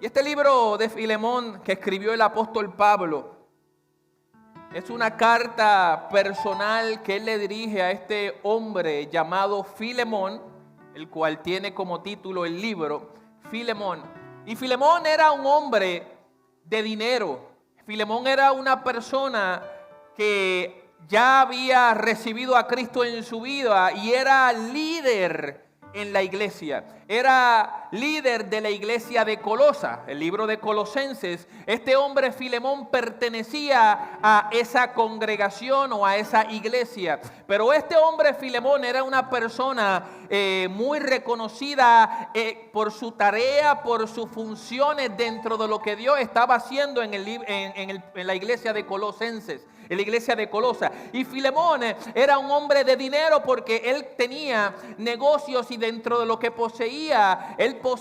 Y este libro de Filemón que escribió el apóstol Pablo es una carta personal que él le dirige a este hombre llamado Filemón, el cual tiene como título el libro Filemón. Y Filemón era un hombre de dinero. Filemón era una persona que ya había recibido a Cristo en su vida y era líder en la iglesia. Era líder de la iglesia de Colosa, el libro de Colosenses. Este hombre Filemón pertenecía a esa congregación o a esa iglesia. Pero este hombre Filemón era una persona muy reconocida por su tarea, por sus funciones dentro de lo que Dios estaba haciendo en la iglesia de Colosenses, en la iglesia de Colosa. Y Filemón era un hombre de dinero porque él tenía negocios y dentro de lo que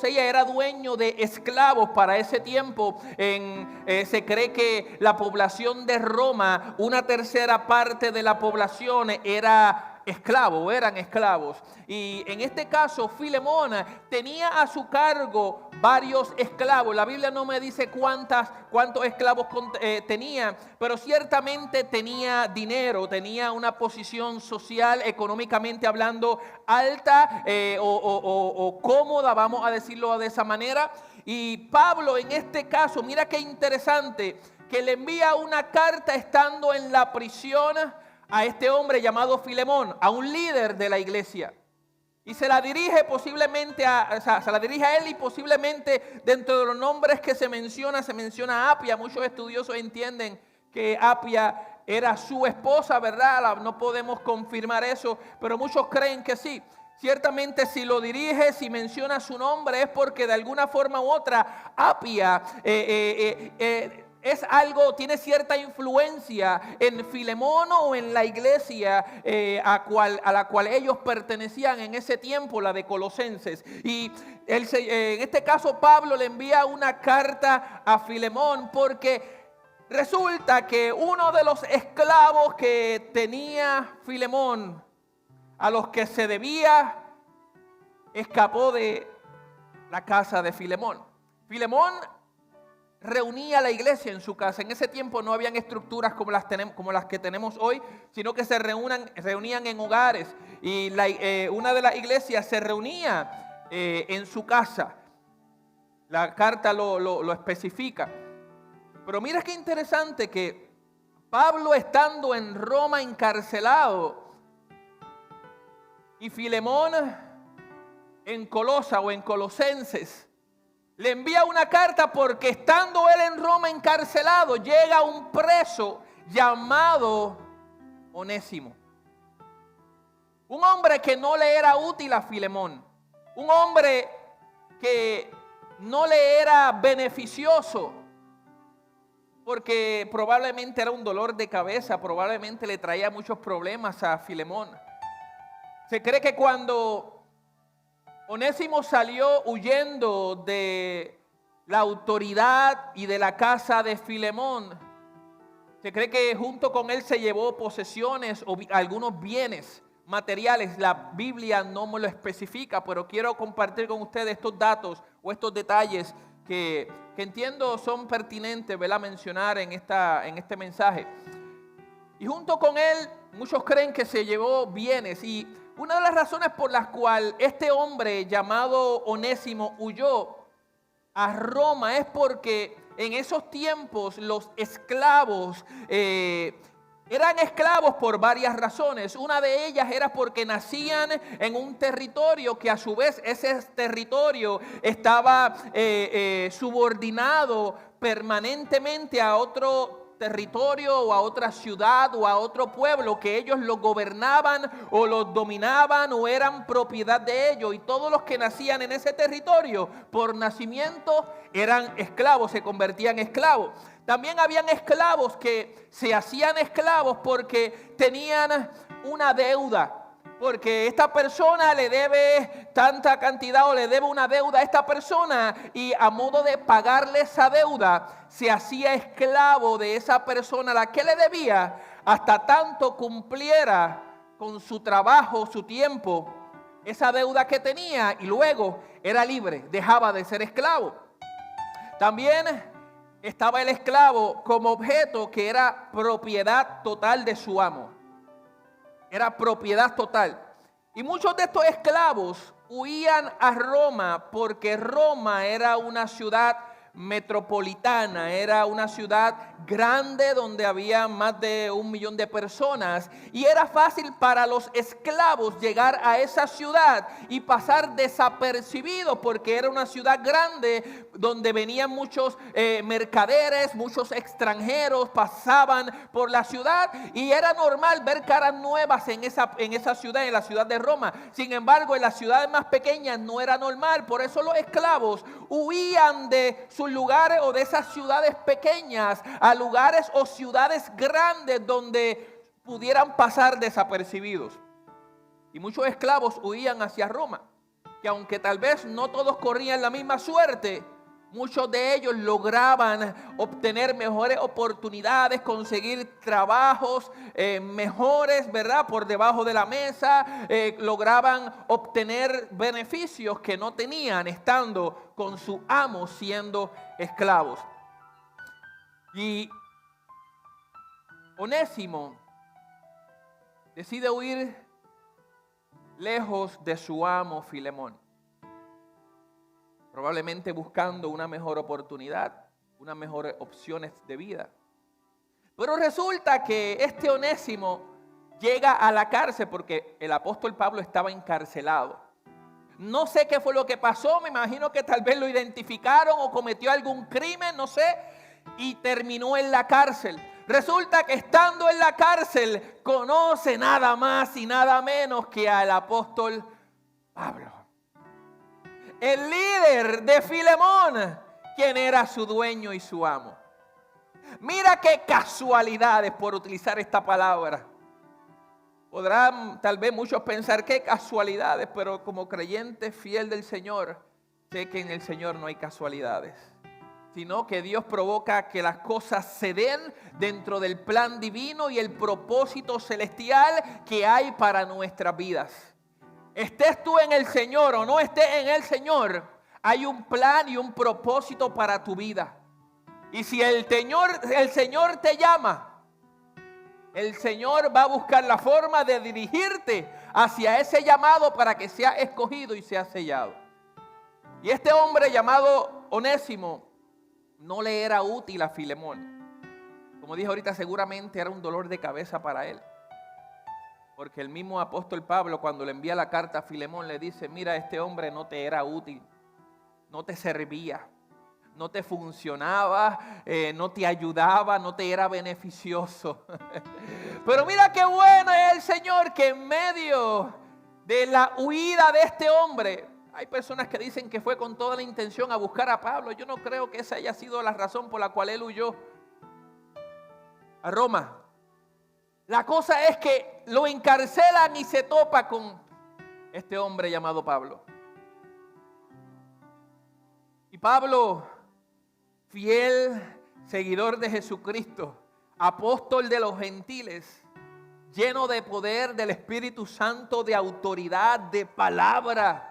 era dueño de esclavos. Para ese tiempo se cree que la población de Roma, una tercera parte de la población eran esclavos. Y en este caso Filemón tenía a su cargo varios esclavos. La Biblia no me dice cuántos esclavos tenía, pero ciertamente tenía dinero, tenía una posición social, económicamente hablando, alta o cómoda, vamos a decirlo de esa manera. Y Pablo en este caso, mira qué interesante, que le envía una carta estando en la prisión a este hombre llamado Filemón, a un líder de la iglesia. Y se la dirige a él, y posiblemente dentro de los nombres que se menciona a Apia. Muchos estudiosos entienden que Apia era su esposa, ¿verdad? No podemos confirmar eso, pero muchos creen que sí. Ciertamente si lo dirige, si menciona su nombre, es porque de alguna forma u otra Apia tiene cierta influencia en Filemón o en la iglesia a la cual ellos pertenecían en ese tiempo, la de Colosenses. Y en este caso Pablo le envía una carta a Filemón porque resulta que uno de los esclavos que tenía Filemón, a los que se debía, escapó de la casa de Filemón. Filemón reunía a la iglesia en su casa. En ese tiempo no habían estructuras como las que tenemos hoy, sino que se reunían en hogares. Y una de las iglesias se reunía en su casa. La carta lo especifica. Pero mira qué interesante que Pablo, estando en Roma encarcelado, y Filemón en Colosa o en Colosenses, le envía una carta porque estando él en Roma encarcelado, llega un preso llamado Onésimo. Un hombre que no le era útil a Filemón. Un hombre que no le era beneficioso, porque probablemente era un dolor de cabeza, probablemente le traía muchos problemas a Filemón. Se cree que cuando Onésimo salió huyendo de la autoridad y de la casa de Filemón, se cree que junto con él se llevó posesiones o algunos bienes materiales. La Biblia no me lo especifica, pero quiero compartir con ustedes estos datos o estos detalles que entiendo son pertinentes, ¿verdad?, mencionar en este mensaje. Y junto con él, muchos creen que se llevó bienes. Y una de las razones por las cuales este hombre llamado Onésimo huyó a Roma es porque en esos tiempos los esclavos eran esclavos por varias razones. Una de ellas era porque nacían en un territorio que a su vez ese territorio estaba subordinado permanentemente a otro territorio o a otra ciudad o a otro pueblo, que ellos lo gobernaban o los dominaban o eran propiedad de ellos. Y todos los que nacían en ese territorio por nacimiento eran esclavos, se convertían en esclavos. También habían esclavos que se hacían esclavos porque tenían una deuda, porque esta persona le debe tanta cantidad o le debe una deuda a esta persona, y a modo de pagarle esa deuda se hacía esclavo de esa persona a la que le debía hasta tanto cumpliera con su trabajo, su tiempo, esa deuda que tenía, y luego era libre, dejaba de ser esclavo. También estaba el esclavo como objeto que era propiedad total de su amo. Era propiedad total. Y muchos de estos esclavos huían a Roma porque Roma era una ciudad metropolitana, era una ciudad grande donde había más de 1 millón de personas y era fácil para los esclavos llegar a esa ciudad y pasar desapercibidos porque era una ciudad grande donde venían muchos mercaderes, muchos extranjeros pasaban por la ciudad y era normal ver caras nuevas en esa ciudad, en la ciudad de Roma. Sin embargo, en las ciudades más pequeñas no era normal, por eso los esclavos huían de sus lugares o de esas ciudades pequeñas a lugares o ciudades grandes donde pudieran pasar desapercibidos. Y muchos esclavos huían hacia Roma, que aunque tal vez no todos corrían la misma suerte, muchos de ellos lograban obtener mejores oportunidades, conseguir trabajos mejores, ¿verdad? Por debajo de la mesa, lograban obtener beneficios que no tenían estando con su amo siendo esclavos. Y Onésimo decide huir lejos de su amo Filemón, probablemente buscando una mejor oportunidad, unas mejores opciones de vida. Pero resulta que este Onésimo llega a la cárcel porque el apóstol Pablo estaba encarcelado. No sé qué fue lo que pasó, me imagino que tal vez lo identificaron o cometió algún crimen, no sé, y terminó en la cárcel. Resulta que estando en la cárcel conoce nada más y nada menos que al apóstol Pablo, el líder de Filemón, quien era su dueño y su amo. Mira qué casualidades, por utilizar esta palabra. Podrán tal vez muchos pensar qué casualidades, pero como creyente fiel del Señor, sé que en el Señor no hay casualidades, sino que Dios provoca que las cosas se den dentro del plan divino y el propósito celestial que hay para nuestras vidas. Estés tú en el Señor o no estés en el Señor, hay un plan y un propósito para tu vida. Y si el Señor te llama, el Señor va a buscar la forma de dirigirte hacia ese llamado para que sea escogido y sea sellado. Y este hombre llamado Onésimo no le era útil a Filemón. Como dije ahorita, seguramente era un dolor de cabeza para él. Porque el mismo apóstol Pablo, cuando le envía la carta a Filemón, le dice: mira, este hombre no te era útil, no te servía, no te funcionaba, no te ayudaba, no te era beneficioso. Pero mira qué bueno es el Señor, que en medio de la huida de este hombre, hay personas que dicen que fue con toda la intención a buscar a Pablo. Yo no creo que esa haya sido la razón por la cual él huyó a Roma. La cosa es que lo encarcelan y se topa con este hombre llamado Pablo. Y Pablo, fiel seguidor de Jesucristo, apóstol de los gentiles, lleno de poder del Espíritu Santo, de autoridad, de palabra,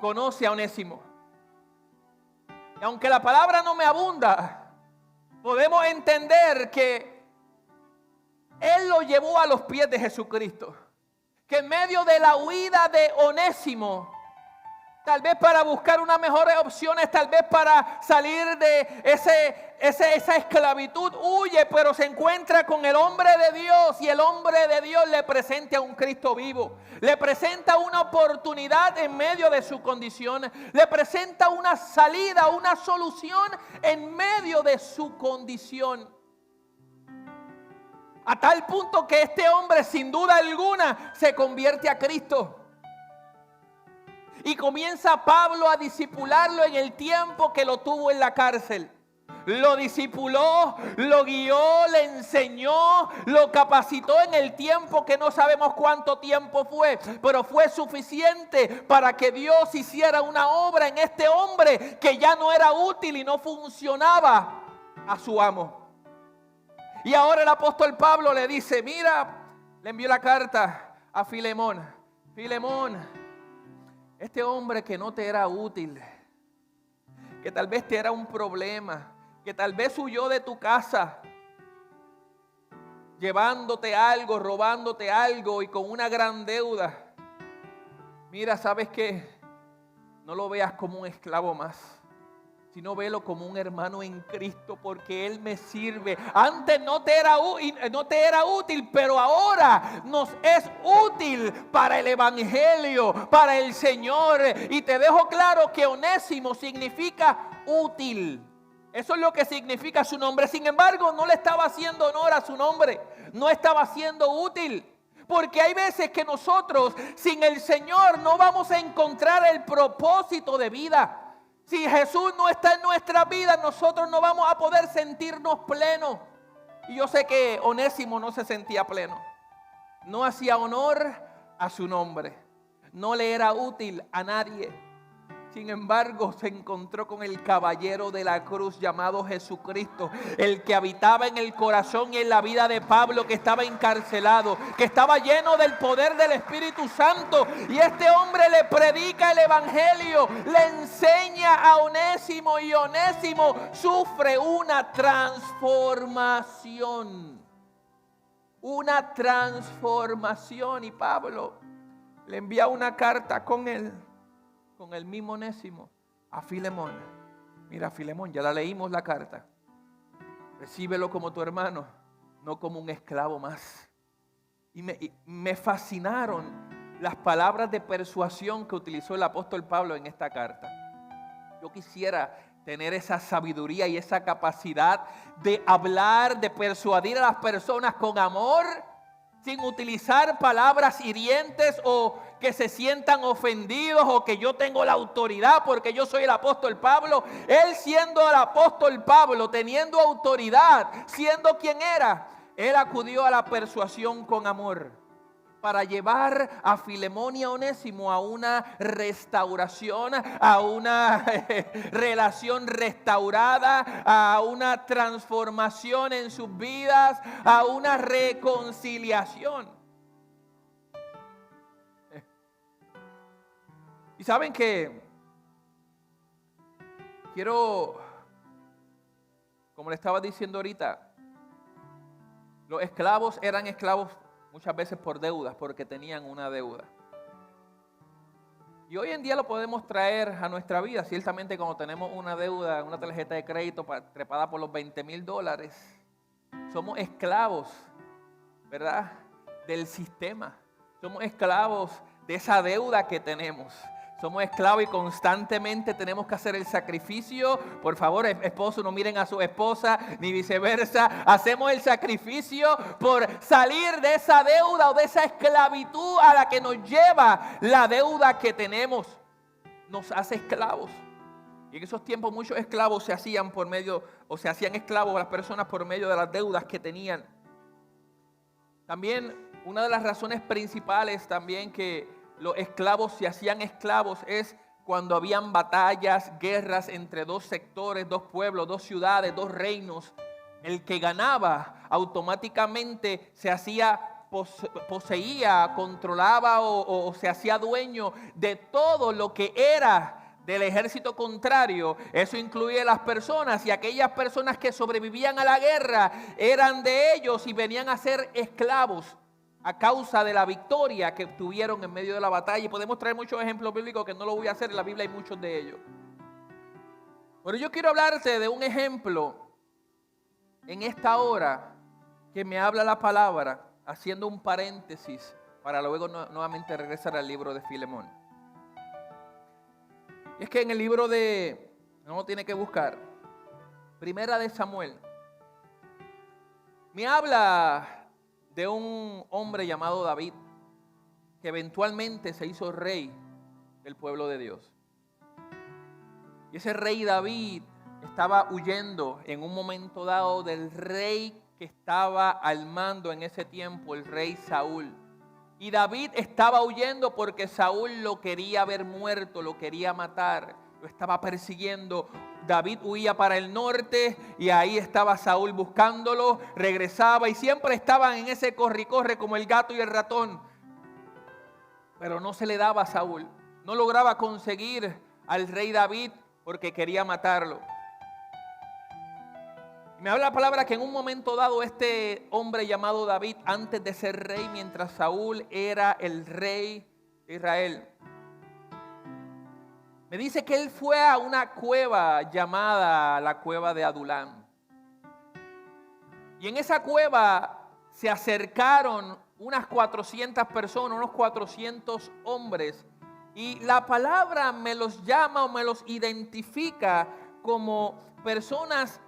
conoce a Onésimo. Y aunque la palabra no me abunda, podemos entender que él lo llevó a los pies de Jesucristo. Que en medio de la huida de Onésimo, tal vez para buscar unas mejores opciones, tal vez para salir de esa esclavitud, huye, pero se encuentra con el hombre de Dios, y el hombre de Dios le presenta a un Cristo vivo, le presenta una oportunidad en medio de su condición, le presenta una salida, una solución en medio de su condición. A tal punto que este hombre, sin duda alguna, se convierte a Cristo. Y comienza Pablo a discipularlo en el tiempo que lo tuvo en la cárcel. Lo discipuló, lo guió, le enseñó, lo capacitó en el tiempo que no sabemos cuánto tiempo fue, pero fue suficiente para que Dios hiciera una obra en este hombre que ya no era útil y no funcionaba a su amo. Y ahora el apóstol Pablo le dice: mira, le envió la carta a Filemón. Filemón, este hombre que no te era útil, que tal vez te era un problema, que tal vez huyó de tu casa, llevándote algo, robándote algo y con una gran deuda. Mira, ¿sabes qué? No lo veas como un esclavo más, sino velo como un hermano en Cristo, porque Él me sirve. Antes no te era útil, pero ahora nos es útil para el Evangelio, para el Señor. Y te dejo claro que Onésimo significa útil. Eso es lo que significa su nombre. Sin embargo, no le estaba haciendo honor a su nombre. No estaba siendo útil. Porque hay veces que nosotros sin el Señor no vamos a encontrar el propósito de vida. Si Jesús no está en nuestra vida, nosotros no vamos a poder sentirnos plenos. Y yo sé que Onésimo no se sentía pleno. No hacía honor a su nombre. No le era útil a nadie. Sin embargo, se encontró con el caballero de la cruz llamado Jesucristo, el que habitaba en el corazón y en la vida de Pablo, que estaba encarcelado, que estaba lleno del poder del Espíritu Santo. Y este hombre le predica el Evangelio, le enseña a Onésimo, y Onésimo sufre una transformación. Una transformación. Y Pablo le envía una carta con el mismo Onésimo a Filemón. Mira, Filemón, ya la leímos la carta. Recíbelo como tu hermano, no como un esclavo más. Y me fascinaron las palabras de persuasión que utilizó el apóstol Pablo en esta carta. Yo quisiera tener esa sabiduría y esa capacidad de hablar, de persuadir a las personas con amor, sin utilizar palabras hirientes o que se sientan ofendidos, o que yo tengo la autoridad porque yo soy el apóstol Pablo. Él, siendo el apóstol Pablo, teniendo autoridad, siendo quien era, él acudió a la persuasión con amor para llevar a Filemón y a Onésimo a una restauración, a una relación restaurada, a una transformación en sus vidas, a una reconciliación. Y saben que quiero, como le estaba diciendo ahorita, los esclavos eran esclavos muchas veces por deudas, porque tenían una deuda. Y hoy en día lo podemos traer a nuestra vida. Ciertamente, cuando tenemos una deuda, una tarjeta de crédito trepada por los $20,000, somos esclavos, ¿verdad?, del sistema. Somos esclavos de esa deuda que tenemos. Somos esclavos y constantemente tenemos que hacer el sacrificio. Por favor, esposos, no miren a su esposa ni viceversa. Hacemos el sacrificio por salir de esa deuda o de esa esclavitud a la que nos lleva la deuda que tenemos. Nos hace esclavos. Y en esos tiempos muchos esclavos se hacían esclavos a las personas por medio de las deudas que tenían. También una de las razones principales también que los esclavos se hacían esclavos es cuando habían batallas, guerras entre dos sectores, dos pueblos, dos ciudades, dos reinos. El que ganaba automáticamente se hacía, poseía, controlaba o se hacía dueño de todo lo que era del ejército contrario. Eso incluía las personas, y aquellas personas que sobrevivían a la guerra eran de ellos y venían a ser esclavos a causa de la victoria que obtuvieron en medio de la batalla. Y podemos traer muchos ejemplos bíblicos que no lo voy a hacer, en la Biblia hay muchos de ellos. Pero yo quiero hablarte de un ejemplo en esta hora que me habla la palabra, haciendo un paréntesis para luego nuevamente regresar al libro de Filemón. Y es que en el libro no lo tiene que buscar, Primera de Samuel, me habla de un hombre llamado David, que eventualmente se hizo rey del pueblo de Dios. Y ese rey David estaba huyendo en un momento dado del rey que estaba al mando en ese tiempo, el rey Saúl. Y David estaba huyendo porque Saúl lo quería ver muerto, lo quería matar, lo estaba persiguiendo. David huía para el norte y ahí estaba Saúl buscándolo, regresaba y siempre estaban en ese corre-corre como el gato y el ratón. Pero no se le daba a Saúl, no lograba conseguir al rey David porque quería matarlo. Me habla la palabra que en un momento dado este hombre llamado David, antes de ser rey, mientras Saúl era el rey de Israel, me dice que él fue a una cueva llamada la cueva de Adulán. Y en esa cueva se acercaron unas 400 personas, unos 400 hombres. Y la palabra me los llama o me los identifica como personas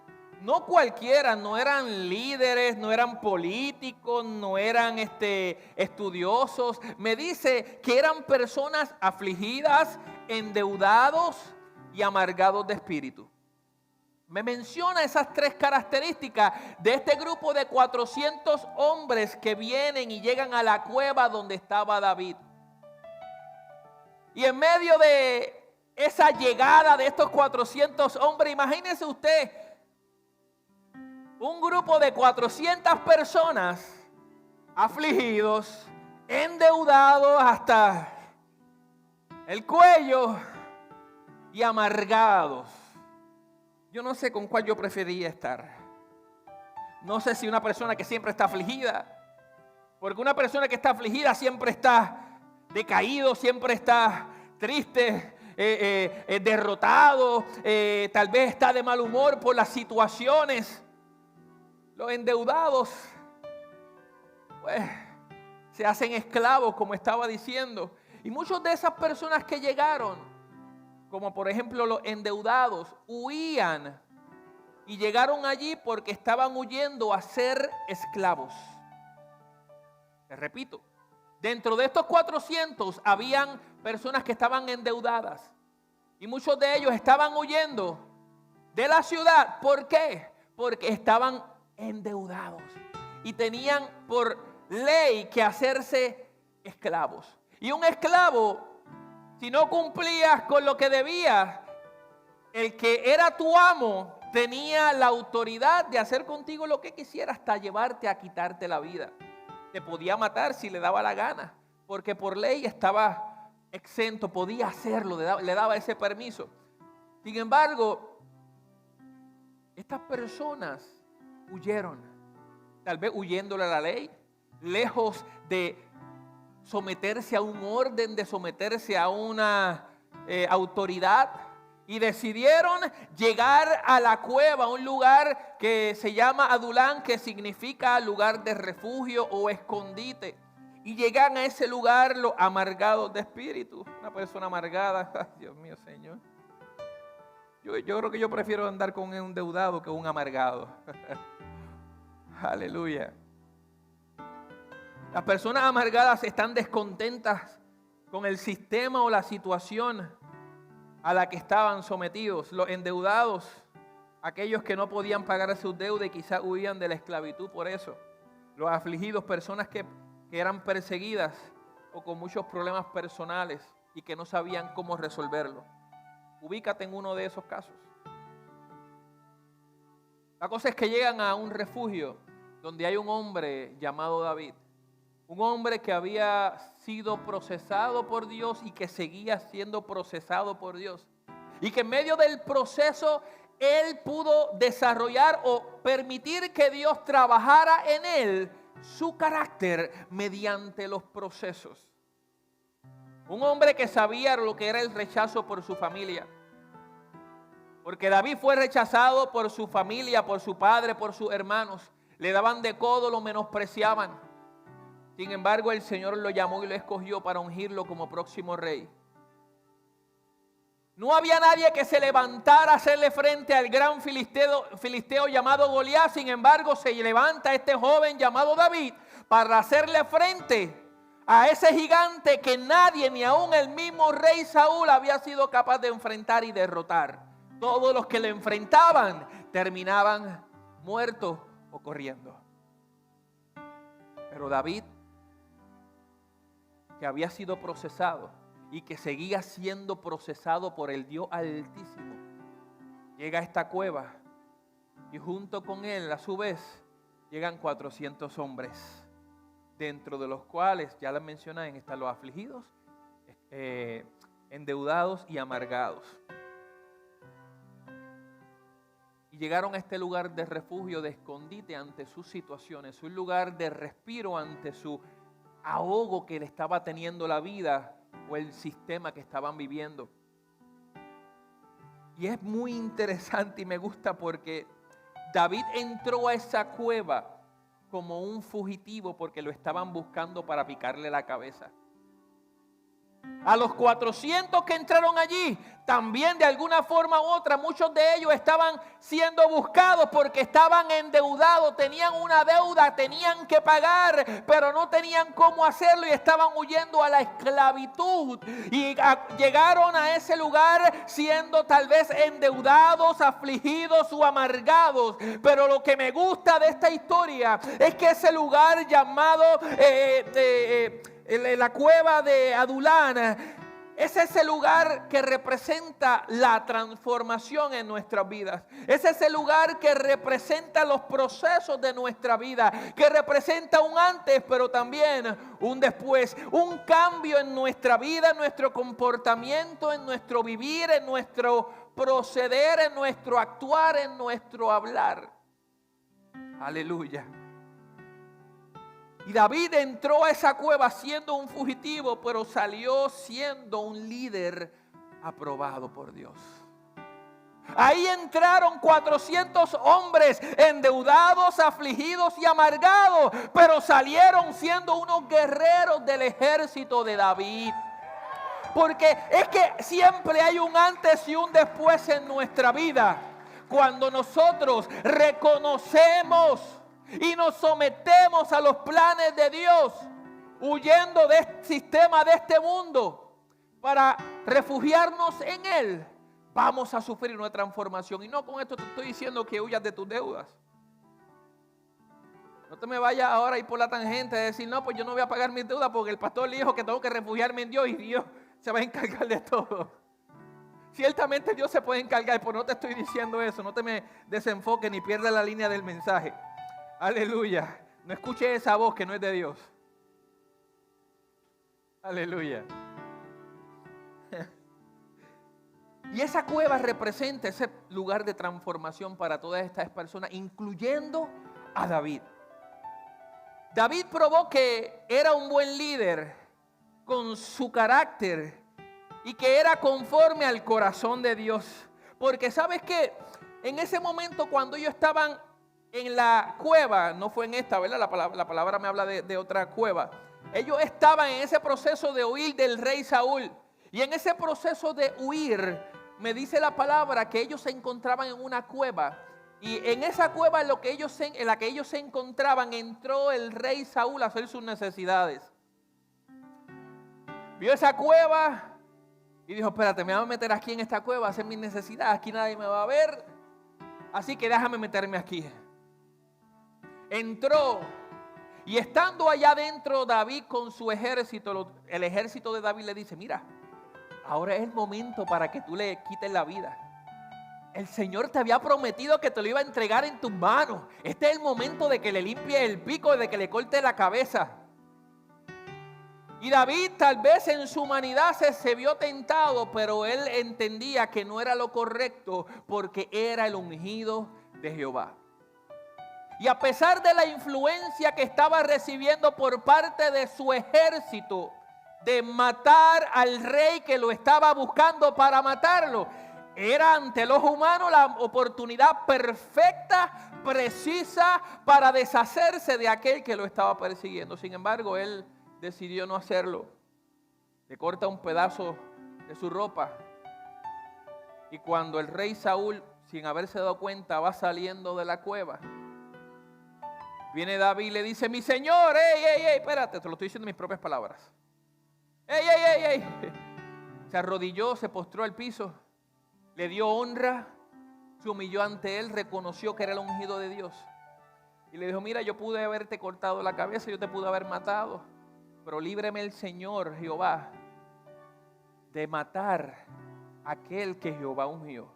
no cualquiera, no eran líderes, no eran políticos, no eran estudiosos. Me dice que eran personas afligidas, endeudados y amargados de espíritu. Me menciona esas tres características de este grupo de 400 hombres que vienen y llegan a la cueva donde estaba David. Y en medio de esa llegada de estos 400 hombres, imagínese usted, un grupo de 400 personas afligidos, endeudados hasta el cuello y amargados. Yo no sé con cuál yo prefería estar. No sé si una persona que siempre está afligida, porque una persona que está afligida siempre está decaído, siempre está triste, derrotado, tal vez está de mal humor por las situaciones. Los endeudados, pues, se hacen esclavos, como estaba diciendo. Y muchas de esas personas que llegaron, como por ejemplo los endeudados, huían y llegaron allí porque estaban huyendo a ser esclavos. Les repito, dentro de estos 400 habían personas que estaban endeudadas y muchos de ellos estaban huyendo de la ciudad. ¿Por qué? Porque estaban endeudados y tenían por ley que hacerse esclavos. Y un esclavo, si no cumplías con lo que debías, el que era tu amo tenía la autoridad de hacer contigo lo que quisiera, hasta llevarte a quitarte la vida. Te podía matar si le daba la gana, porque por ley estaba exento, podía hacerlo, le daba ese permiso. Sin embargo, estas personas huyeron, tal vez huyéndole a la ley, lejos de someterse a un orden, de someterse a una autoridad, y decidieron llegar a la cueva, a un lugar que se llama Adulán, que significa lugar de refugio o escondite. Y llegan a ese lugar los amargados de espíritu. Una persona amargada, ay, Dios mío, Señor. Yo creo que yo prefiero andar con un endeudado que un amargado. Aleluya. Las personas amargadas están descontentas con el sistema o la situación a la que estaban sometidos. Los endeudados, aquellos que no podían pagar sus deudas y quizás huían de la esclavitud por eso. Los afligidos, personas que eran perseguidas o con muchos problemas personales y que no sabían cómo resolverlo. Ubícate en uno de esos casos. La cosa es que llegan a un refugio donde hay un hombre llamado David. Un hombre que había sido procesado por Dios y que seguía siendo procesado por Dios. Y que en medio del proceso él pudo desarrollar o permitir que Dios trabajara en él su carácter mediante los procesos. Un hombre que sabía lo que era el rechazo por su familia. Porque David fue rechazado por su familia, por su padre, por sus hermanos. Le daban de codo, lo menospreciaban. Sin embargo, el Señor lo llamó y lo escogió para ungirlo como próximo rey. No había nadie que se levantara a hacerle frente al gran filisteo llamado Goliat. Sin embargo, se levanta este joven llamado David para hacerle frente a ese gigante que nadie, ni aún el mismo rey Saúl, había sido capaz de enfrentar y derrotar. Todos los que le enfrentaban terminaban muertos o corriendo. Pero David, que había sido procesado y que seguía siendo procesado por el Dios Altísimo, llega a esta cueva y junto con él, a su vez, llegan 400 hombres, dentro de los cuales, ya les mencioné, están los afligidos, endeudados y amargados. Y llegaron a este lugar de refugio, de escondite ante sus situaciones, un lugar de respiro ante su ahogo que le estaba teniendo la vida o el sistema que estaban viviendo. Y es muy interesante y me gusta porque David entró a esa cueva como un fugitivo porque lo estaban buscando para picarle la cabeza. A los 400 que entraron allí, también de alguna forma u otra, muchos de ellos estaban siendo buscados porque estaban endeudados, tenían una deuda, tenían que pagar, pero no tenían cómo hacerlo y estaban huyendo a la esclavitud. Y llegaron a ese lugar siendo tal vez endeudados, afligidos o amargados. Pero lo que me gusta de esta historia es que ese lugar llamado la cueva de Adulán es ese lugar que representa la transformación en nuestras vidas. Es ese lugar que representa los procesos de nuestra vida, que representa un antes pero también un después, un cambio en nuestra vida, en nuestro comportamiento, en nuestro vivir, en nuestro proceder, en nuestro actuar, en nuestro hablar. Aleluya. Y David entró a esa cueva siendo un fugitivo, pero salió siendo un líder aprobado por Dios. Ahí entraron 400 hombres endeudados, afligidos y amargados, pero salieron siendo unos guerreros del ejército de David. Porque es que siempre hay un antes y un después en nuestra vida. Cuando nosotros reconocemos y nos sometemos a los planes de Dios, huyendo de este sistema, de este mundo, para refugiarnos en Él, vamos a sufrir una transformación. Y no con esto te estoy diciendo que huyas de tus deudas. No te me vayas ahora a ir por la tangente de decir, no, pues yo no voy a pagar mis deudas porque el pastor le dijo que tengo que refugiarme en Dios y Dios se va a encargar de todo. Ciertamente Dios se puede encargar, pero no te estoy diciendo eso. No te me desenfoques ni pierdas la línea del mensaje. Aleluya. No escuche esa voz que no es de Dios. Aleluya. Y esa cueva representa ese lugar de transformación para todas estas personas, incluyendo a David. David probó que era un buen líder con su carácter y que era conforme al corazón de Dios. Porque ¿sabes qué? En ese momento cuando ellos estaban en la cueva, no fue en esta, ¿verdad? La palabra me habla de otra cueva. Ellos estaban en ese proceso de huir del rey Saúl. Y en ese proceso de huir, me dice la palabra que ellos se encontraban en una cueva. Y en esa cueva en la que ellos se encontraban, entró el rey Saúl a hacer sus necesidades. Vio esa cueva y dijo, espérate, me voy a meter aquí en esta cueva a hacer mis necesidades. Aquí nadie me va a ver. Así que déjame meterme aquí. Entró y estando allá adentro David con su ejército, el ejército de David le dice, mira, ahora es el momento para que tú le quites la vida. El Señor te había prometido que te lo iba a entregar en tus manos. Este es el momento de que le limpie el pico, de que le corte la cabeza. Y David tal vez en su humanidad se vio tentado, pero él entendía que no era lo correcto porque era el ungido de Jehová. Y a pesar de la influencia que estaba recibiendo por parte de su ejército, de matar al rey que lo estaba buscando para matarlo, era ante los humanos la oportunidad perfecta, precisa, para deshacerse de aquel que lo estaba persiguiendo. Sin embargo, él decidió no hacerlo. Le corta un pedazo de su ropa. Y cuando el rey Saúl, sin haberse dado cuenta, va saliendo de la cueva, viene David y le dice, mi señor, espérate, te lo estoy diciendo en mis propias palabras. Se arrodilló, se postró al piso, le dio honra, se humilló ante él, reconoció que era el ungido de Dios. Y le dijo, mira, yo pude haberte cortado la cabeza, yo te pude haber matado, pero líbreme el Señor, Jehová, de matar a aquel que Jehová ungió.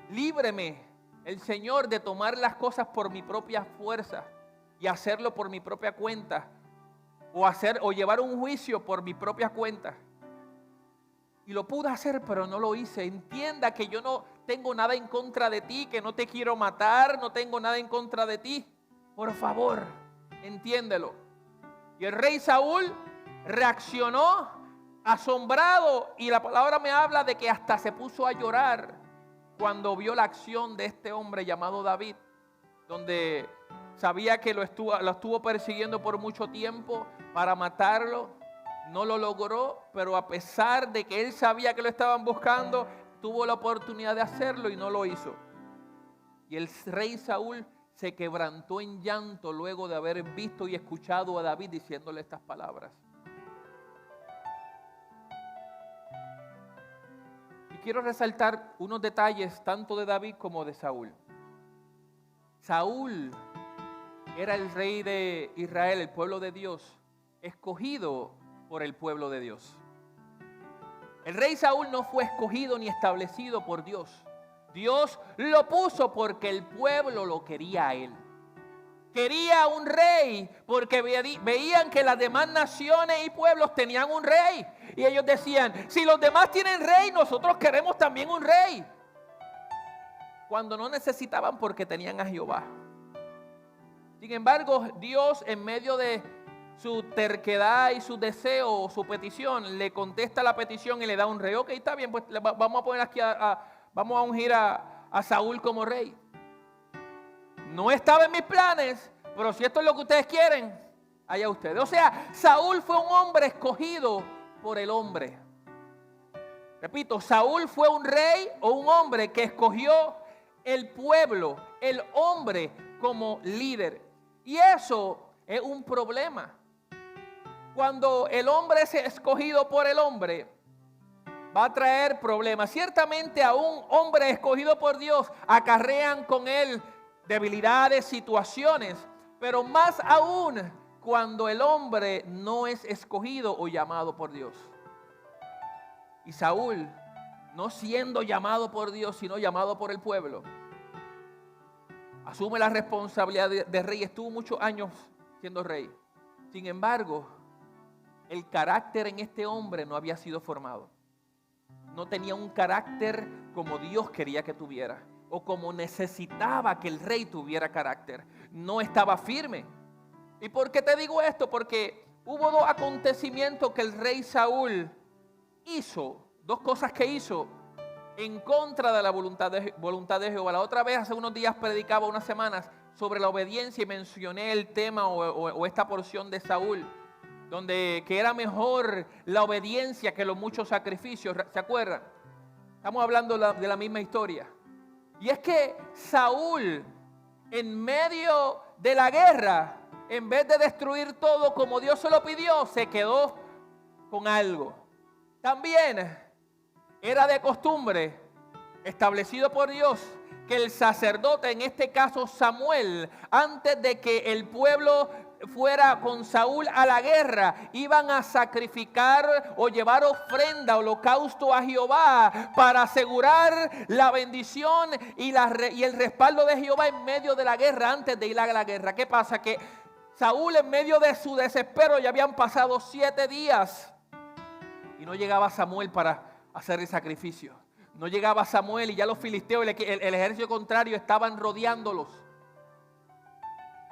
Líbreme el Señor de tomar las cosas por mi propia fuerza y hacerlo por mi propia cuenta, o llevar un juicio por mi propia cuenta. Y lo pude hacer, pero no lo hice. Entienda que yo no tengo nada en contra de ti, que no te quiero matar, no tengo nada en contra de ti. Por favor, entiéndelo. Y el rey Saúl reaccionó asombrado, y la palabra me habla de que hasta se puso a llorar cuando vio la acción de este hombre llamado David, donde sabía que lo estuvo persiguiendo por mucho tiempo para matarlo. No lo logró, pero a pesar de que él sabía que lo estaban buscando, tuvo la oportunidad de hacerlo y no lo hizo. Y el rey Saúl se quebrantó en llanto luego de haber visto y escuchado a David diciéndole estas palabras. Y quiero resaltar unos detalles tanto de David como de Saúl. Saúl era el rey de Israel, el pueblo de Dios, escogido por el pueblo de Dios. El rey Saúl no fue escogido ni establecido por Dios. Dios lo puso porque el pueblo lo quería a él. Quería un rey porque veían que las demás naciones y pueblos tenían un rey. Y ellos decían, si los demás tienen rey, nosotros queremos también un rey. Cuando no necesitaban porque tenían a Jehová. Sin embargo, Dios, en medio de su terquedad y su deseo, su petición, le contesta la petición y le da un rey. Ok, está bien, pues vamos a poner aquí vamos a ungir a Saúl como rey. No estaba en mis planes, pero si esto es lo que ustedes quieren, allá ustedes. O sea, Saúl fue un hombre escogido por el hombre. Repito, Saúl fue un rey o un hombre que escogió el pueblo, el hombre como líder. Y eso es un problema. Cuando el hombre es escogido por el hombre, va a traer problemas. Ciertamente a un hombre escogido por Dios acarrean con él debilidades, situaciones, pero más aún cuando el hombre no es escogido o llamado por Dios. Y Saúl, no siendo llamado por Dios, sino llamado por el pueblo, asume la responsabilidad de rey. Estuvo muchos años siendo rey. Sin embargo, el carácter en este hombre no había sido formado. No tenía un carácter como Dios quería que tuviera, o como necesitaba que el rey tuviera carácter. No estaba firme. ¿Y por qué te digo esto? Porque hubo dos acontecimientos que el rey Saúl hizo, dos cosas que hizo en contra de la voluntad de Jehová. La otra vez, hace unos días, predicaba unas semanas sobre la obediencia y mencioné el tema o esta porción de Saúl, donde que era mejor la obediencia que los muchos sacrificios. ¿Se acuerdan? Estamos hablando de la misma historia. Y es que Saúl, en medio de la guerra, en vez de destruir todo como Dios se lo pidió, se quedó con algo. También era de costumbre, establecido por Dios, que el sacerdote, en este caso Samuel, antes de que el pueblo fuera con Saúl a la guerra, iban a sacrificar o llevar ofrenda, holocausto a Jehová para asegurar la bendición y el respaldo de Jehová en medio de la guerra, antes de ir a la guerra. ¿Qué pasa? Que Saúl, en medio de su desespero, ya habían pasado 7 días y no llegaba Samuel para hacer el sacrificio. No llegaba Samuel y ya los filisteos, el ejército contrario, estaban rodeándolos.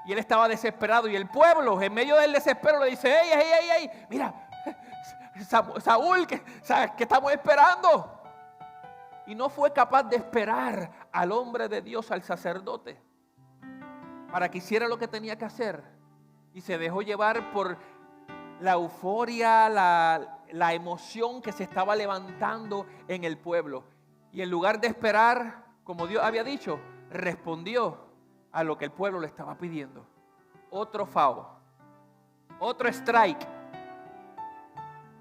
Y él estaba desesperado, y el pueblo, en medio del desespero, le dice: ¡Ey! Mira, Saúl, que estamos esperando. Y no fue capaz de esperar al hombre de Dios, al sacerdote, para que hiciera lo que tenía que hacer. Y se dejó llevar por la euforia, la emoción que se estaba levantando en el pueblo. Y en lugar de esperar, como Dios había dicho, respondió a lo que el pueblo le estaba pidiendo. Otro foul, otro strike,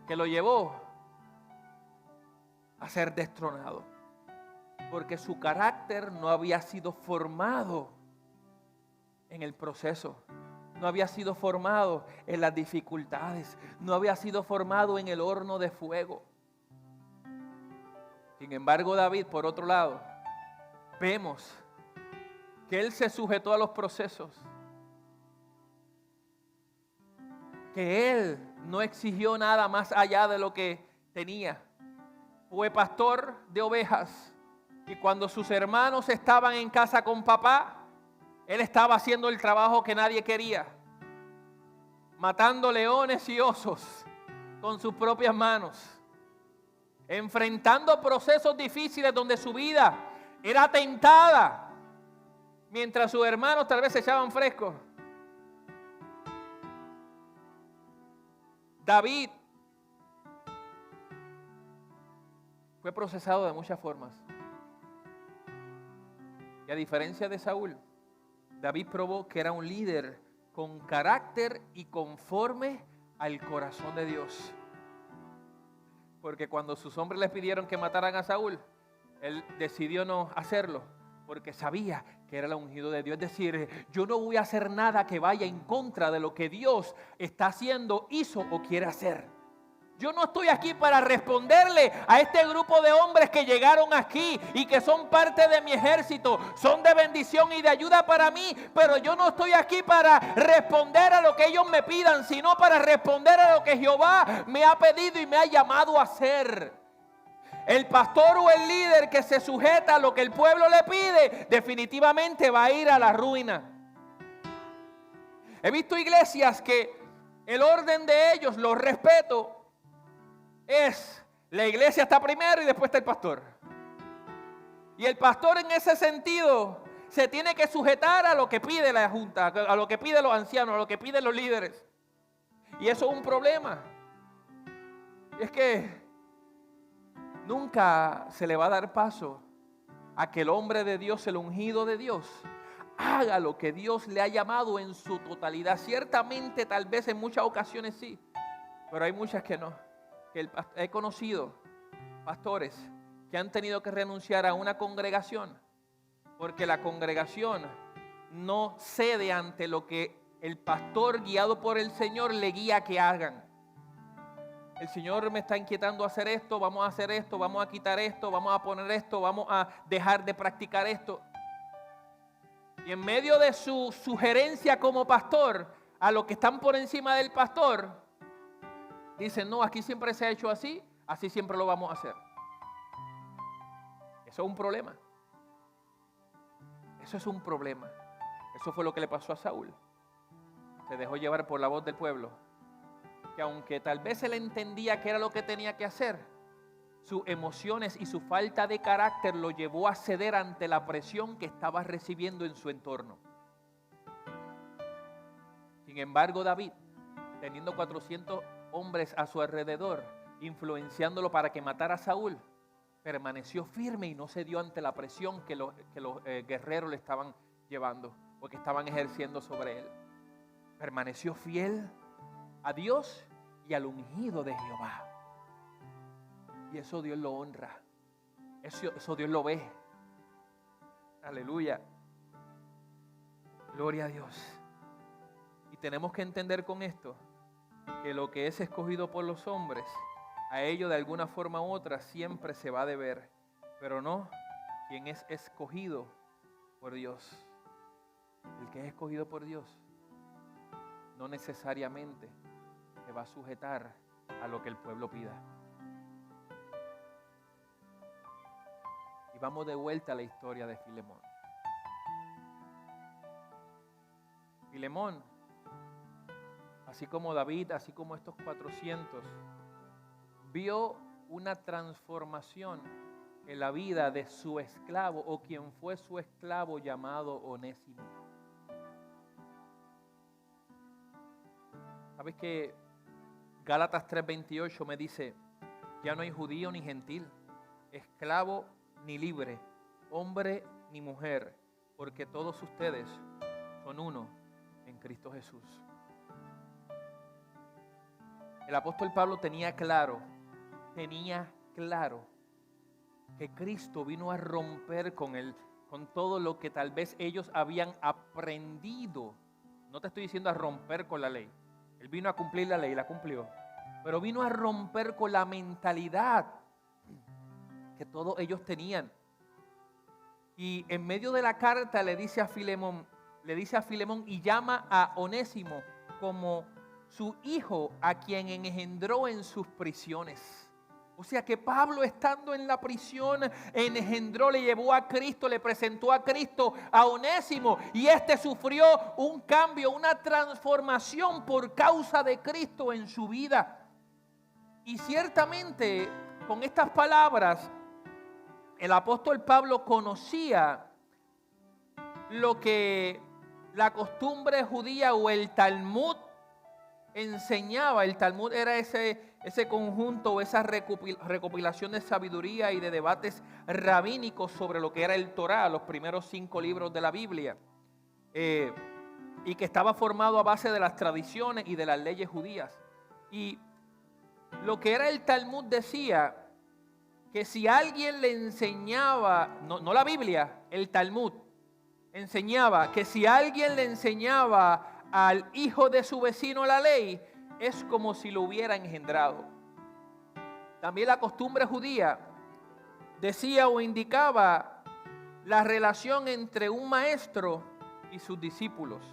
que lo llevó a ser destronado, porque su carácter no había sido formado en el proceso, no había sido formado en las dificultades, no había sido formado en el horno de fuego. Sin embargo, David, por otro lado, vemos que él se sujetó a los procesos, que él no exigió nada más allá de lo que tenía. fue pastor de ovejas. Y cuando sus hermanos estaban en casa con papá, él estaba haciendo el trabajo que nadie quería, matando leones y osos con sus propias manos, enfrentando procesos difíciles donde su vida era tentada, mientras sus hermanos tal vez se echaban frescos. David fue procesado de muchas formas. Y a diferencia de Saúl, David probó que era un líder con carácter y conforme al corazón de Dios. Porque cuando sus hombres le pidieron que mataran a Saúl, él decidió no hacerlo, porque sabía que era el ungido de Dios. Es decir, yo no voy a hacer nada que vaya en contra de lo que Dios está haciendo, hizo o quiere hacer. Yo no estoy aquí para responderle a este grupo de hombres que llegaron aquí y que son parte de mi ejército, son de bendición y de ayuda para mí, pero yo no estoy aquí para responder a lo que ellos me pidan, sino para responder a lo que Jehová me ha pedido y me ha llamado a hacer. El pastor o el líder que se sujeta a lo que el pueblo le pide, definitivamente va a ir a la ruina. He visto iglesias que el orden de ellos, lo respeto, es la iglesia está primero y después está el pastor. Y el pastor en ese sentido se tiene que sujetar a lo que pide la junta, a lo que piden los ancianos, a lo que piden los líderes. Y eso es un problema. Y es que nunca se le va a dar paso a que el hombre de Dios, el ungido de Dios, haga lo que Dios le ha llamado en su totalidad. Ciertamente, tal vez en muchas ocasiones sí, pero hay muchas que no. He conocido pastores que han tenido que renunciar a una congregación porque la congregación no cede ante lo que el pastor, guiado por el Señor, le guía a que hagan. El Señor me está inquietando a hacer esto, vamos a hacer esto, vamos a quitar esto, vamos a poner esto, vamos a dejar de practicar esto. Y en medio de su sugerencia como pastor a los que están por encima del pastor, dicen, no, aquí siempre se ha hecho así, así siempre lo vamos a hacer. Eso es un problema. Eso es un problema. Eso fue lo que le pasó a Saúl. Se dejó llevar por la voz del pueblo, que aunque tal vez él entendía que era lo que tenía que hacer, sus emociones y su falta de carácter lo llevó a ceder ante la presión que estaba recibiendo en su entorno. Sin embargo, David, teniendo 400 hombres a su alrededor, influenciándolo para que matara a Saúl, permaneció firme y no se dio ante la presión que los guerreros le estaban llevando o que estaban ejerciendo sobre él. Permaneció fiel a Dios y al ungido de Jehová. Y eso Dios lo honra. Eso Dios lo ve. Aleluya. Gloria a Dios. Y tenemos que entender con esto que lo que es escogido por los hombres, a ello de alguna forma u otra siempre se va a deber, pero no quien es escogido por Dios. El que es escogido por Dios no necesariamente se va a sujetar a lo que el pueblo pida. Y vamos de vuelta a la historia de Filemón. Filemón, así como David, así como estos 400, vio una transformación en la vida de su esclavo o quien fue su esclavo llamado Onésimo. ¿Sabes que Gálatas 3:28 me dice, ya no hay judío ni gentil, esclavo ni libre, hombre ni mujer, porque todos ustedes son uno en Cristo Jesús? El apóstol Pablo tenía claro que Cristo vino a romper con todo lo que tal vez ellos habían aprendido. No te estoy diciendo a romper con la ley. Él vino a cumplir la ley, la cumplió. Pero vino a romper con la mentalidad que todos ellos tenían. Y en medio de la carta le dice a Filemón y llama a Onésimo como su hijo a quien engendró en sus prisiones. O sea que Pablo, estando en la prisión, engendró, le llevó a Cristo, le presentó a Cristo a Onésimo, y este sufrió un cambio, una transformación por causa de Cristo en su vida. Y ciertamente, con estas palabras, el apóstol Pablo conocía lo que la costumbre judía o el Talmud enseñaba. El Talmud era ese conjunto o esa recopilación de sabiduría y de debates rabínicos sobre lo que era el Torá, los primeros 5 libros de la Biblia, y que estaba formado a base de las tradiciones y de las leyes judías. Y lo que era el Talmud decía que si alguien le enseñaba, no la Biblia, el Talmud enseñaba que si alguien le enseñaba al hijo de su vecino la ley, es como si lo hubiera engendrado. También la costumbre judía decía o indicaba la relación entre un maestro y sus discípulos,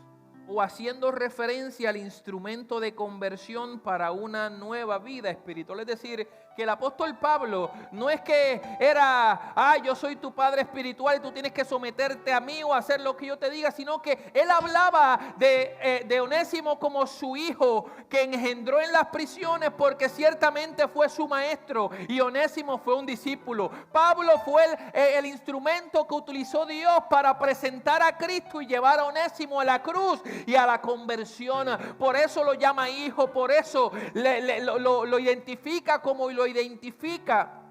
o haciendo referencia al instrumento de conversión para una nueva vida espiritual. Es decir, que el apóstol Pablo no es que era, yo soy tu padre espiritual y tú tienes que someterte a mí o hacer lo que yo te diga, sino que él hablaba de Onésimo como su hijo que engendró en las prisiones, porque ciertamente fue su maestro y Onésimo fue un discípulo. Pablo fue el instrumento que utilizó Dios para presentar a Cristo y llevar a Onésimo a la cruz y a la conversión. Por eso lo llama hijo, por eso lo identifica como lo identifica.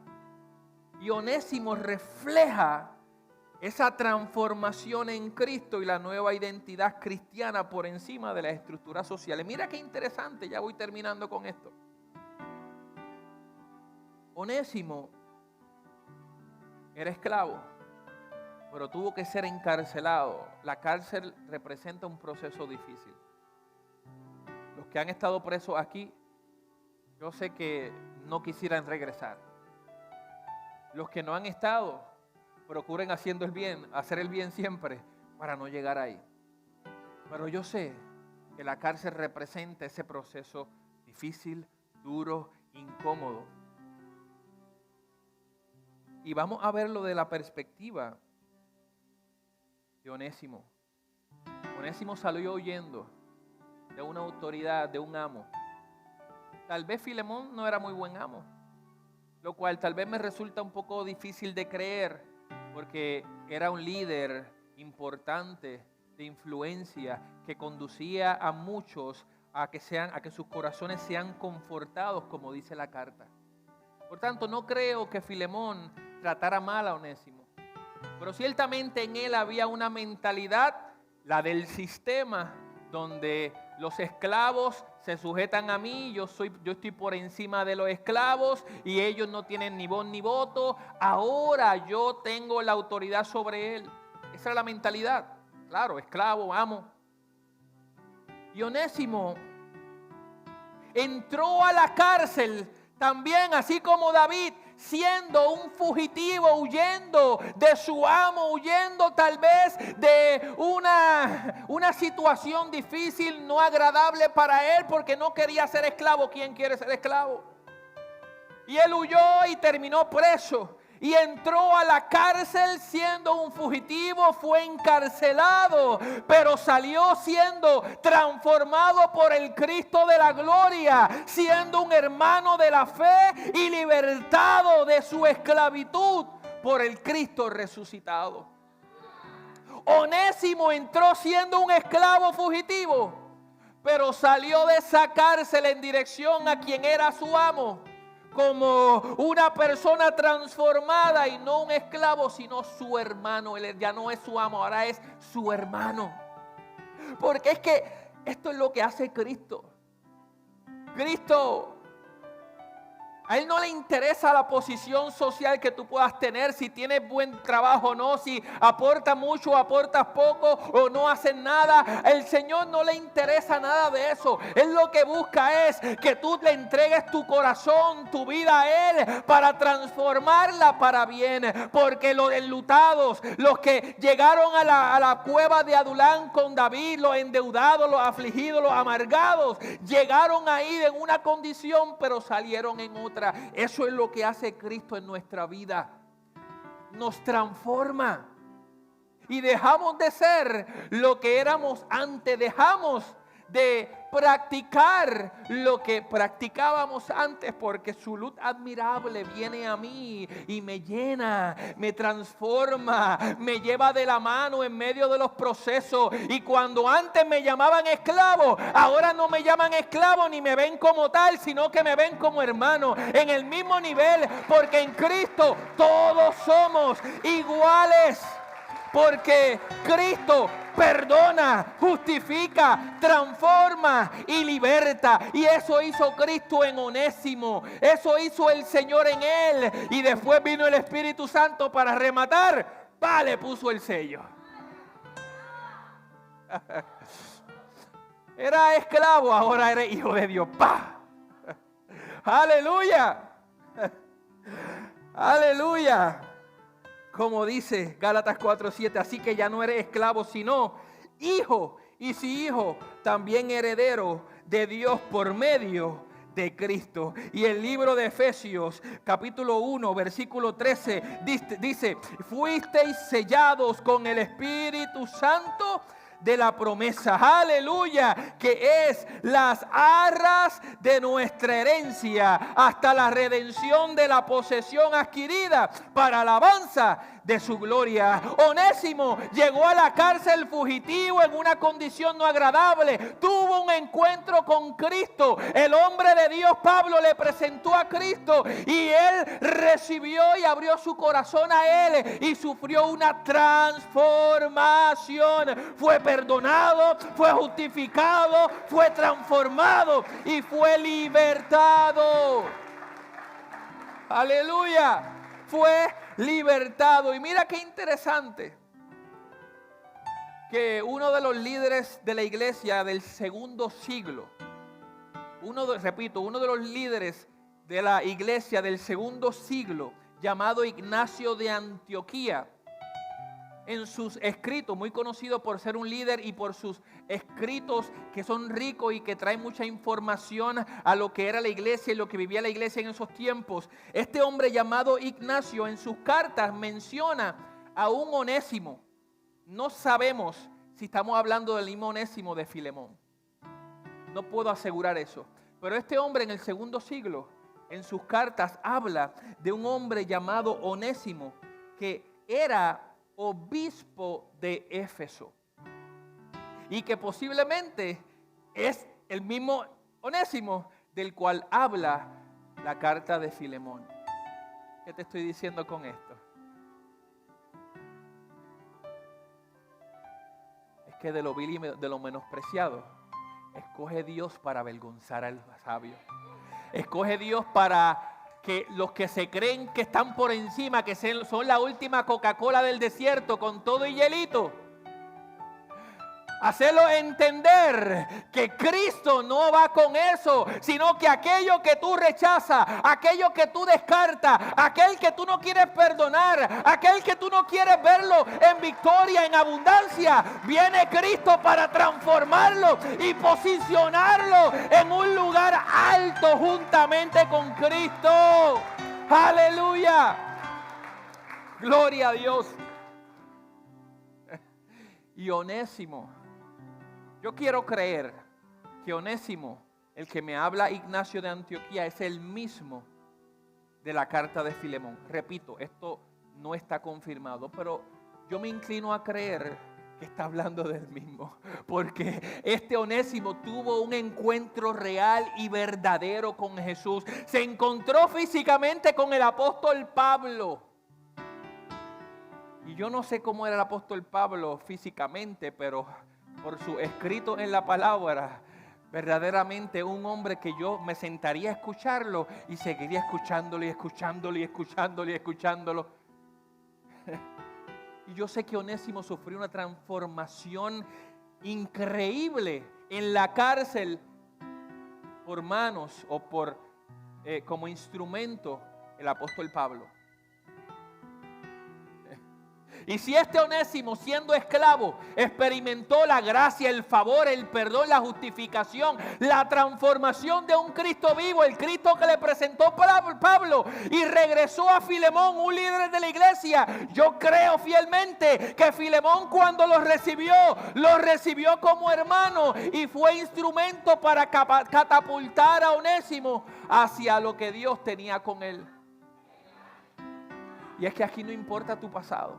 Y Onésimo refleja esa transformación en Cristo y la nueva identidad cristiana por encima de las estructuras sociales. Mira qué interesante, ya voy terminando con esto. Onésimo era esclavo, pero tuvo que ser encarcelado. La cárcel representa un proceso difícil. Los que han estado presos aquí, yo sé que no quisieran regresar. Los que no han estado, procuren hacer el bien siempre para no llegar ahí. Pero yo sé que la cárcel representa ese proceso difícil, duro, incómodo. Y vamos a verlo de la perspectiva de Onésimo. Onésimo salió huyendo de una autoridad, de un amo. Tal vez Filemón no era muy buen amo, lo cual tal vez me resulta un poco difícil de creer, porque era un líder importante de influencia que conducía a muchos a que sus corazones sean confortados, como dice la carta. Por tanto, no creo que Filemón tratara mal a Onésimo, pero ciertamente en él había una mentalidad, la del sistema, donde los esclavos se sujetan a mí, yo estoy por encima de los esclavos y ellos no tienen ni voz ni voto, ahora yo tengo la autoridad sobre él. Esa era la mentalidad, claro, esclavo, amo. Y Onésimo entró a la cárcel también, así como David, siendo un fugitivo, huyendo de su amo, huyendo tal vez de una situación difícil, no agradable para él, porque no quería ser esclavo. ¿Quién quiere ser esclavo? Y él huyó y terminó preso. Y entró a la cárcel siendo un fugitivo, fue encarcelado, pero salió siendo transformado por el Cristo de la gloria, siendo un hermano de la fe y libertado de su esclavitud por el Cristo resucitado. Onésimo entró siendo un esclavo fugitivo, pero salió de esa cárcel en dirección a quien era su amo, como una persona transformada, y no un esclavo, sino su hermano. Él ya no es su amo, ahora es su hermano. Porque es que esto es lo que hace Cristo. Cristo, a Él no le interesa la posición social que tú puedas tener, si tienes buen trabajo o no, si aportas mucho o aportas poco o no haces nada. El Señor no le interesa nada de eso. Él lo que busca es que tú le entregues tu corazón, tu vida a Él, para transformarla para bien. Porque los enlutados, los que llegaron a la cueva de Adulán con David, los endeudados, los afligidos, los amargados, llegaron ahí en una condición, pero salieron en otra. otra. Eso es lo que hace Cristo en nuestra vida. Nos transforma. Y dejamos de ser lo que éramos antes. Dejamos de practicar lo que practicábamos antes, porque su luz admirable viene a mí y me llena, me transforma, me lleva de la mano en medio de los procesos. Y cuando antes me llamaban esclavo, ahora no me llaman esclavo ni me ven como tal, sino que me ven como hermano, en el mismo nivel, porque en Cristo todos somos iguales. Porque Cristo perdona, justifica, transforma y liberta. Y eso hizo Cristo en Onésimo. Eso hizo el Señor en él. Y después vino el Espíritu Santo para rematar. Le puso el sello. Era esclavo, ahora eres hijo de Dios. Aleluya. Aleluya. Como dice Gálatas 4:7, así que ya no eres esclavo, sino hijo. Y si hijo, también heredero de Dios por medio de Cristo. Y el libro de Efesios, capítulo 1, versículo 13, dice, fuisteis sellados con el Espíritu Santo de la promesa, aleluya, que es las arras de nuestra herencia hasta la redención de la posesión adquirida para alabanza de su gloria. Onésimo llegó a la cárcel fugitivo en una condición no agradable, tuvo un encuentro con Cristo, el hombre de Dios Pablo le presentó a Cristo y él recibió y abrió su corazón a él y sufrió una transformación, fue perdonado, fue justificado, fue transformado y fue libertado. Aleluya, fue libertado. Y mira qué interesante que uno de los líderes de la iglesia del segundo siglo, uno de los líderes de la iglesia del segundo siglo, llamado Ignacio de Antioquía, en sus escritos, muy conocido por ser un líder y por sus escritos que son ricos y que traen mucha información a lo que era la iglesia y lo que vivía la iglesia en esos tiempos. Este hombre llamado Ignacio en sus cartas menciona a un Onésimo. No sabemos si estamos hablando del mismo Onésimo de Filemón. No puedo asegurar eso. Pero este hombre en el segundo siglo, en sus cartas, habla de un hombre llamado Onésimo que era obispo de Éfeso y que posiblemente es el mismo Onésimo del cual habla la carta de Filemón. ¿Qué te estoy diciendo con esto? Es que de lo vil y de lo menospreciado escoge Dios para avergonzar al sabio. Escoge Dios para que los que se creen que están por encima, que son la última Coca-Cola del desierto con todo y hielito, hacerlo entender que Cristo no va con eso, sino que aquello que tú rechazas, aquello que tú descartas, aquel que tú no quieres perdonar, aquel que tú no quieres verlo en victoria, en abundancia, viene Cristo para transformarlo y posicionarlo en un lugar alto juntamente con Cristo. Aleluya. Gloria a Dios. Y Onésimo, yo quiero creer que Onésimo, el que me habla Ignacio de Antioquía, es el mismo de la carta de Filemón. Repito, esto no está confirmado, pero yo me inclino a creer que está hablando del mismo, porque este Onésimo tuvo un encuentro real y verdadero con Jesús. Se encontró físicamente con el apóstol Pablo. Y yo no sé cómo era el apóstol Pablo físicamente, pero por su escrito en la palabra, verdaderamente un hombre que yo me sentaría a escucharlo y seguiría escuchándolo y escuchándolo y escuchándolo y escuchándolo. Y yo sé que Onésimo sufrió una transformación increíble en la cárcel por manos o por como instrumento el apóstol Pablo. Y si este Onésimo, siendo esclavo, experimentó la gracia, el favor, el perdón, la justificación, la transformación de un Cristo vivo, el Cristo que le presentó Pablo, y regresó a Filemón, un líder de la iglesia, yo creo fielmente que Filemón, cuando lo recibió como hermano y fue instrumento para catapultar a Onésimo hacia lo que Dios tenía con él. Y es que aquí no importa tu pasado,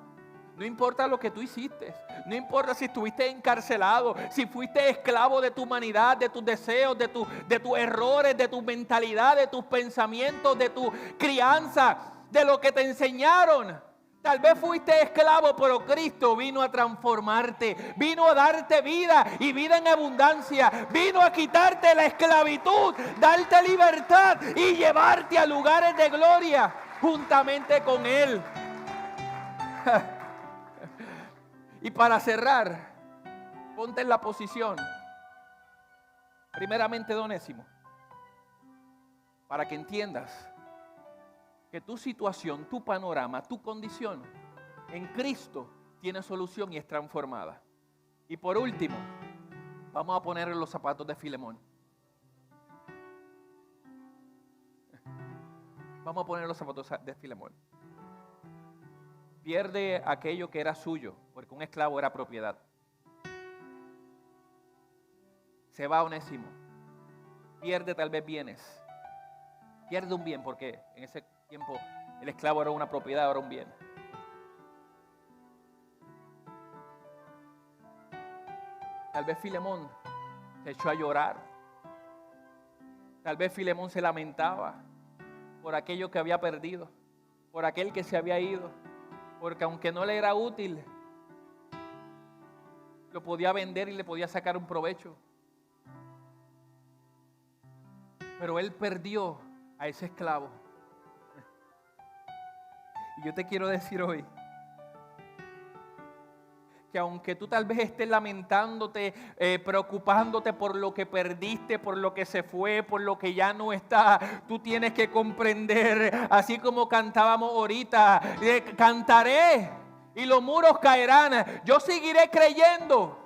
no importa lo que tú hiciste, no importa si estuviste encarcelado, si fuiste esclavo de tu humanidad, de tus deseos, de tus errores, de tu mentalidad, de tus pensamientos, de tu crianza, de lo que te enseñaron. Tal vez fuiste esclavo, pero Cristo vino a transformarte, vino a darte vida y vida en abundancia, vino a quitarte la esclavitud, darte libertad y llevarte a lugares de gloria juntamente con Él. Y para cerrar, ponte en la posición, primeramente de Onésimo, para que entiendas que tu situación, tu panorama, tu condición en Cristo tiene solución y es transformada. Y por último, vamos a poner en los zapatos de Filemón. Vamos a poner los zapatos de Filemón. Pierde aquello que era suyo, porque un esclavo era propiedad. Se va Onésimo. Pierde tal vez bienes. Pierde un bien, porque en ese tiempo el esclavo era una propiedad, era un bien. Tal vez Filemón se echó a llorar. Tal vez Filemón se lamentaba por aquello que había perdido, por aquel que se había ido, porque aunque no le era útil, lo podía vender y le podía sacar un provecho. Pero él perdió a ese esclavo. Y yo te quiero decir hoy que aunque tú tal vez estés lamentándote, preocupándote por lo que perdiste, por lo que se fue, por lo que ya no está, tú tienes que comprender, así como cantábamos ahorita, cantaré y los muros caerán. Yo seguiré creyendo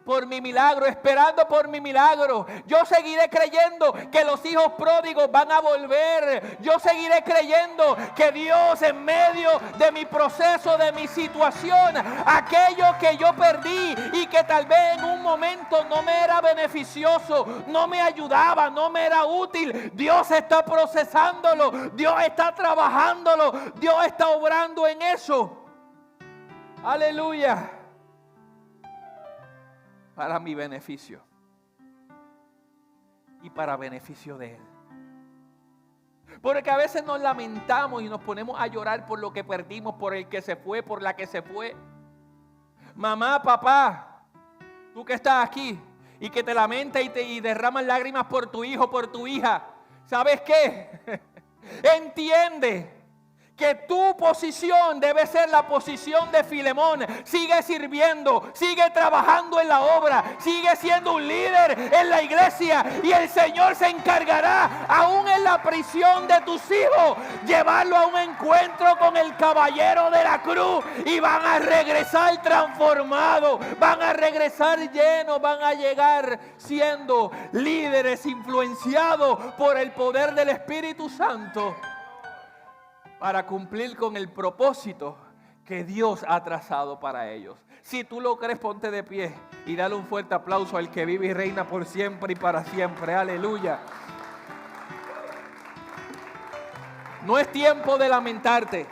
por mi milagro, esperando por mi milagro. Yo seguiré creyendo que los hijos pródigos van a volver. Yo seguiré creyendo que Dios, en medio de mi proceso, de mi situación, aquello que yo perdí y que tal vez en un momento no me era beneficioso, no me ayudaba, no me era útil, Dios está procesándolo, Dios está trabajándolo, Dios está obrando en eso. Aleluya. Para mi beneficio y para beneficio de Él. Porque a veces nos lamentamos y nos ponemos a llorar por lo que perdimos, por el que se fue, por la que se fue. Mamá, papá, tú que estás aquí y que te lamentas y derramas lágrimas por tu hijo, por tu hija, ¿sabes qué? Entiende que tu posición debe ser la posición de Filemón. Sigue sirviendo, sigue trabajando en la obra, sigue siendo un líder en la iglesia y el Señor se encargará, aún en la prisión de tus hijos, llevarlo a un encuentro con el caballero de la cruz y van a regresar transformados, van a regresar llenos, van a llegar siendo líderes influenciados por el poder del Espíritu Santo, para cumplir con el propósito que Dios ha trazado para ellos. Si tú lo crees, ponte de pie y dale un fuerte aplauso al que vive y reina por siempre y para siempre. Aleluya. No es tiempo de lamentarte.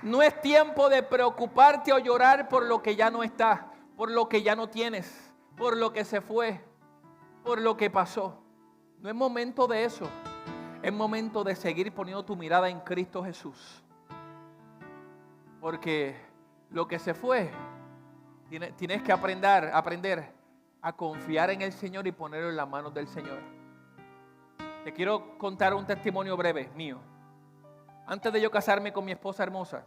No es tiempo de preocuparte o llorar por lo que ya no está, por lo que ya no tienes, por lo que se fue, por lo que pasó. No es momento de eso. Es momento de seguir poniendo tu mirada en Cristo Jesús. Porque lo que se fue, tienes que aprender a confiar en el Señor y ponerlo en las manos del Señor. Te quiero contar un testimonio breve mío. Antes de yo casarme con mi esposa hermosa,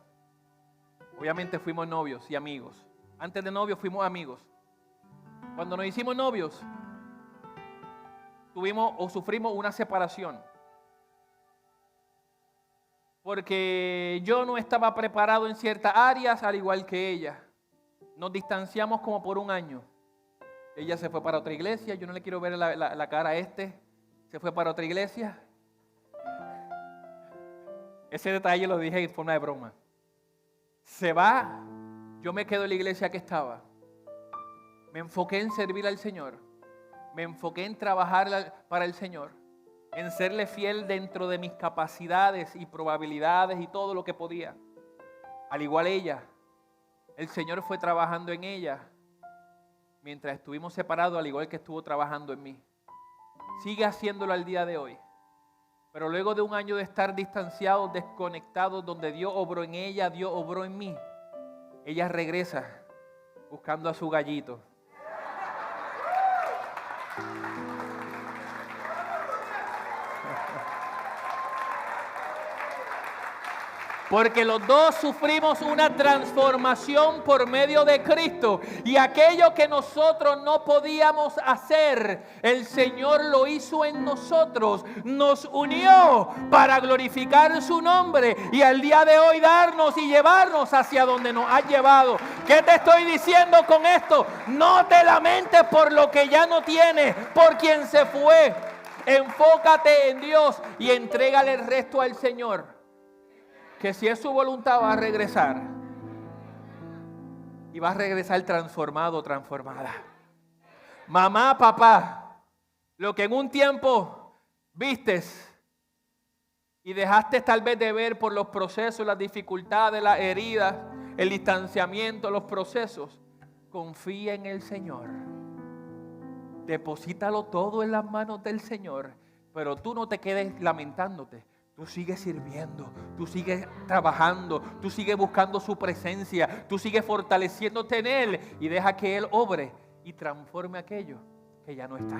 obviamente fuimos novios y amigos. Antes de novios fuimos amigos. Cuando nos hicimos novios, tuvimos o sufrimos una separación. porque yo no estaba preparado en ciertas áreas, al igual que ella. Nos distanciamos como por un año. Ella se fue para otra iglesia, yo no le quiero ver la cara a se fue para otra iglesia. Ese detalle lo dije en forma de broma. Se va, yo me quedo en la iglesia que estaba. Me enfoqué en servir al Señor. Me enfoqué en trabajar para el Señor. En serle fiel dentro de mis capacidades y probabilidades y todo lo que podía. Al igual ella, el Señor fue trabajando en ella mientras estuvimos separados, al igual que estuvo trabajando en mí. Sigue haciéndolo al día de hoy. Pero luego de un año de estar distanciados, desconectados, donde Dios obró en ella, Dios obró en mí, ella regresa buscando a su gallito. Porque los dos sufrimos una transformación por medio de Cristo. Y aquello que nosotros no podíamos hacer, el Señor lo hizo en nosotros. Nos unió para glorificar su nombre. Y al día de hoy darnos y llevarnos hacia donde nos ha llevado. ¿Qué te estoy diciendo con esto? No te lamentes por lo que ya no tienes, por quien se fue. Enfócate en Dios y entrégale el resto al Señor. Que si es su voluntad va a regresar. Y va a regresar transformado, transformada. Mamá, papá, lo que en un tiempo vistes y dejaste tal vez de ver por los procesos, las dificultades, las heridas, el distanciamiento, los procesos, confía en el Señor. Deposítalo todo en las manos del Señor, pero tú no te quedes lamentándote. Tú sigues sirviendo, tú sigues trabajando, tú sigues buscando su presencia, tú sigues fortaleciéndote en Él y deja que Él obre y transforme aquello que ya no está.